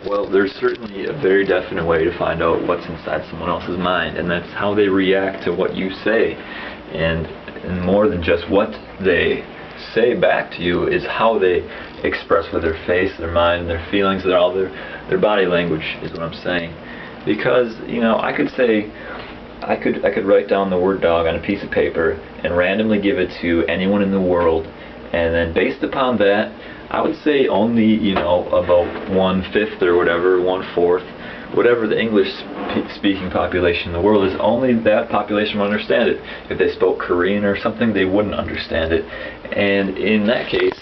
Well, there's certainly a very definite way to find out what's inside someone else's mind, and that's how they react to what you say. And more than just what they say back to you is how they express with their face, their mind, their feelings, their body language is what I'm saying. Because, I could say, I could write down the word dog on a piece of paper and randomly give it to anyone in the world, and then based upon that, I would say only, about 1/5 or whatever, 1/4, whatever the English-speaking population in the world is, only that population will understand it. If they spoke Korean or something, they wouldn't understand it. And in that case,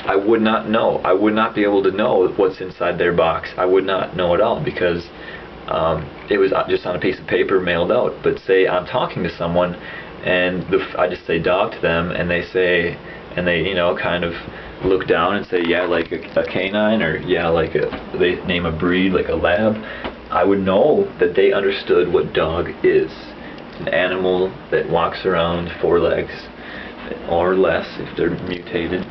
I would not know. I would not be able to know what's inside their box. I would not know at all because it was just on a piece of paper mailed out. But say I'm talking to someone and I just say dog to them, and they say, and they kind of look down and say, yeah, like a canine, or yeah, like they name a breed, like a lab, I would know that they understood what dog is. It's an animal that walks around 4 legs or less if they're mutated,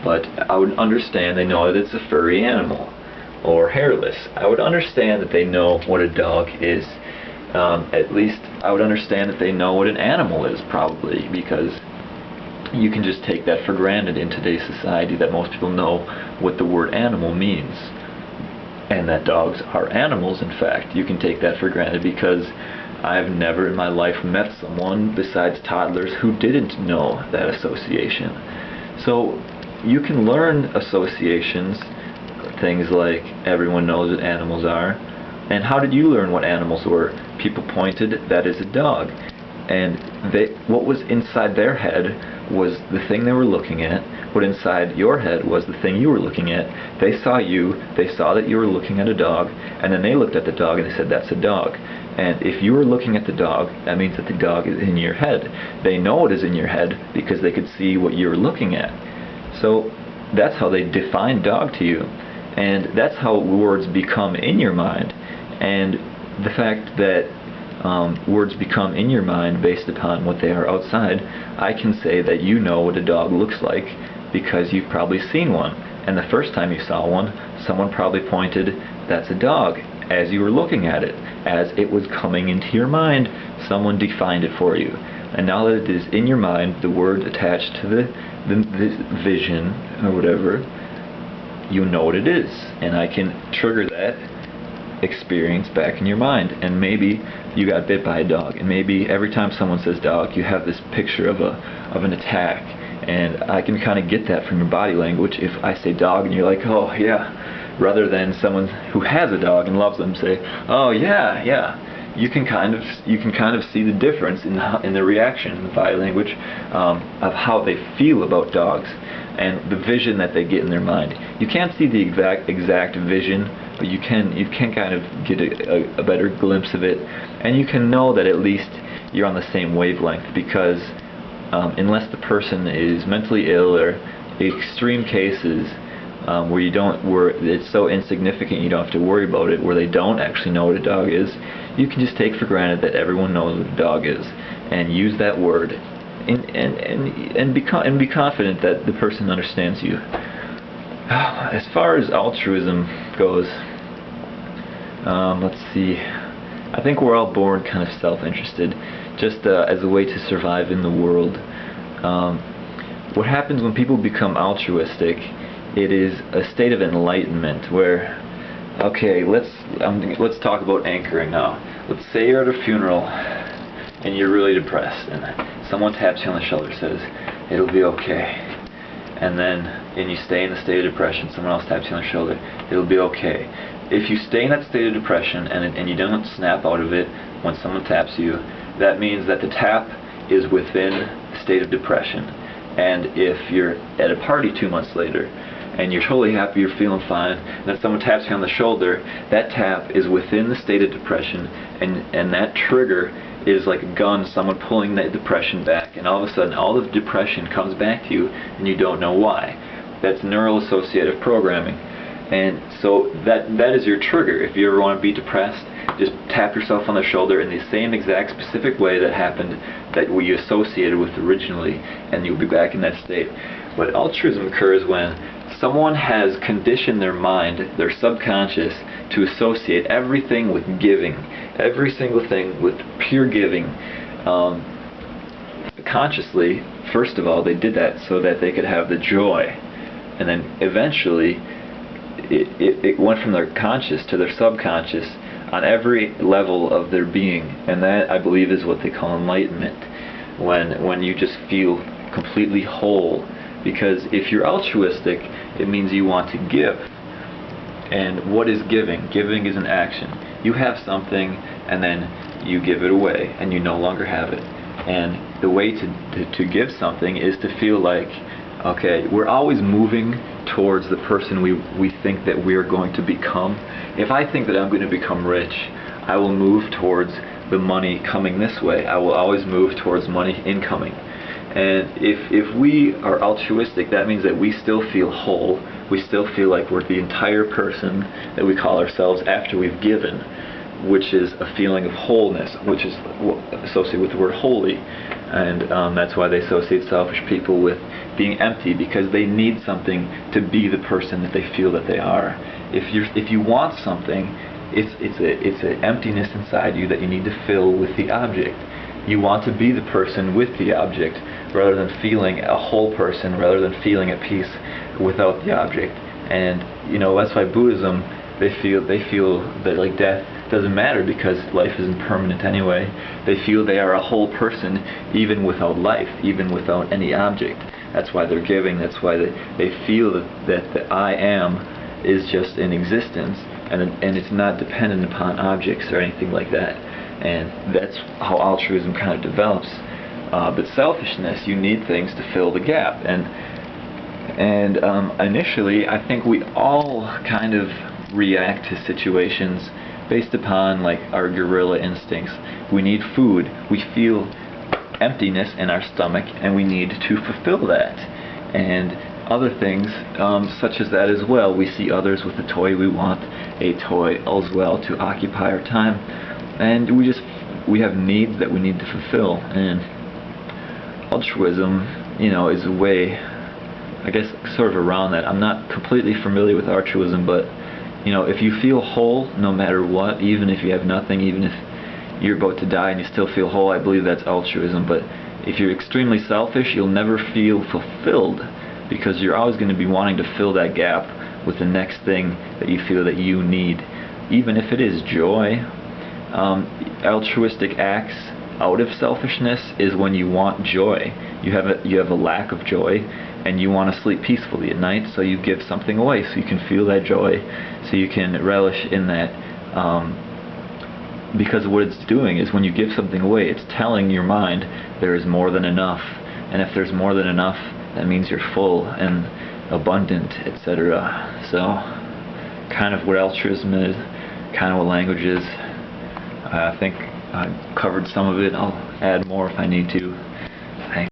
but I would understand they know that it's a furry animal or hairless. I would understand that they know what a dog is. At least I would understand that they know what an animal is, probably, because you can just take that for granted in today's society, that most people know what the word animal means, and that dogs are animals. In fact, you can take that for granted because I've never in my life met someone besides toddlers who didn't know that association. So you can learn associations, things like everyone knows what animals are. And how did you learn what animals were? People pointed, that is a dog. And what was inside their head was the thing they were looking at. What inside your head was the thing you were looking at. They saw you, they saw that you were looking at a dog, and then they looked at the dog and they said, that's a dog. And if you were looking at the dog, that means that the dog is in your head. They know it is in your head because they could see what you're looking at. So that's how they define dog to you. And that's how words become in your mind. And the fact that words become in your mind based upon what they are outside, I can say that you know what a dog looks like because you've probably seen one. And the first time you saw one, someone probably pointed, that's a dog, as you were looking at it. As it was coming into your mind, someone defined it for you. And now that it is in your mind, the word attached to the vision or whatever, you know what it is. And I can trigger that experience back in your mind, and maybe you got bit by a dog, and maybe every time someone says dog, you have this picture of an attack, and I can kind of get that from your body language. If I say dog and you're like, oh yeah, rather than someone who has a dog and loves them say, oh yeah, you can kind of see the difference in the reaction in the body language of how they feel about dogs and the vision that they get in their mind. You can't see the exact vision, but you can kind of get a better glimpse of it, and you can know that at least you're on the same wavelength, because unless the person is mentally ill, or extreme cases where it's so insignificant you don't have to worry about it, where they don't actually know what a dog is, you can just take for granted that everyone knows what a dog is and use that word and be confident that the person understands you. As far as altruism goes, let's see. I think we're all born kind of self-interested, just as a way to survive in the world. What happens when people become altruistic? It is a state of enlightenment where, okay, let's talk about anchoring now. Let's say you're at a funeral and you're really depressed, and someone taps you on the shoulder, says, "It'll be okay." And you stay in the state of depression, someone else taps you on the shoulder, "It'll be okay." If you stay in that state of depression and you don't snap out of it when someone taps you, that means that the tap is within the state of depression. And if you're at a party 2 months later and you're totally happy, you're feeling fine, and then someone taps you on the shoulder, that tap is within the state of depression, and that trigger is like a gun, someone pulling that depression back, and all of a sudden all of the depression comes back to you and you don't know why. That's neural associative programming. And so that is your trigger. If you ever want to be depressed, just tap yourself on the shoulder in the same exact specific way that happened, that we associated with originally, and you'll be back in that state. But altruism occurs when someone has conditioned their mind, their subconscious, to associate everything with giving, every single thing with pure giving. Consciously, first of all, they did that so that they could have the joy, and then eventually it went from their conscious to their subconscious on every level of their being, and that, I believe, is what they call enlightenment, when you just feel completely whole. Because if you're altruistic, it means you want to give. And what is giving? Giving is an action. You have something, and then you give it away, and you no longer have it. And the way to give something is to feel like, okay, we're always moving towards the person we think that we're going to become. If I think that I'm going to become rich, I will move towards the money coming this way. I will always move towards money incoming. And if we are altruistic, that means that we still feel whole. We still feel like we're the entire person that we call ourselves after we've given, which is a feeling of wholeness, which is associated with the word holy. And that's why they associate selfish people with being empty, because they need something to be the person that they feel that they are. If you want something, it's an emptiness inside you that you need to fill with the object. You want to be the person with the object, rather than feeling a whole person, rather than feeling at peace without the object. And that's why Buddhism, they feel that like death doesn't matter, because life isn't permanent anyway. They feel they are a whole person even without life, even without any object. That's why they're giving. That's why they feel that the I am is just in existence, and it's not dependent upon objects or anything like that. And that's how altruism kind of develops. But selfishness, you need things to fill the gap. And initially, I think we all kind of react to situations based upon like our gorilla instincts. We need food. We feel emptiness in our stomach, and we need to fulfill that. And other things such as that as well. We see others with a toy. We want a toy as well to occupy our time. And we have needs that we need to fulfill. And altruism, is a way, I guess, sort of around that. I'm not completely familiar with altruism, but if you feel whole no matter what, even if you have nothing, even if you're about to die and you still feel whole, I believe that's altruism. But if you're extremely selfish, you'll never feel fulfilled, because you're always going to be wanting to fill that gap with the next thing that you feel that you need, even if it is joy. Altruistic acts out of selfishness is when you want joy. You have a lack of joy, and you want to sleep peacefully at night, so you give something away so you can feel that joy, so you can relish in that. Because what it's doing is, when you give something away, it's telling your mind there is more than enough. And if there's more than enough, that means you're full and abundant, etc. So, kind of what altruism is, kind of what language is. I think I covered some of it. I'll add more if I need to.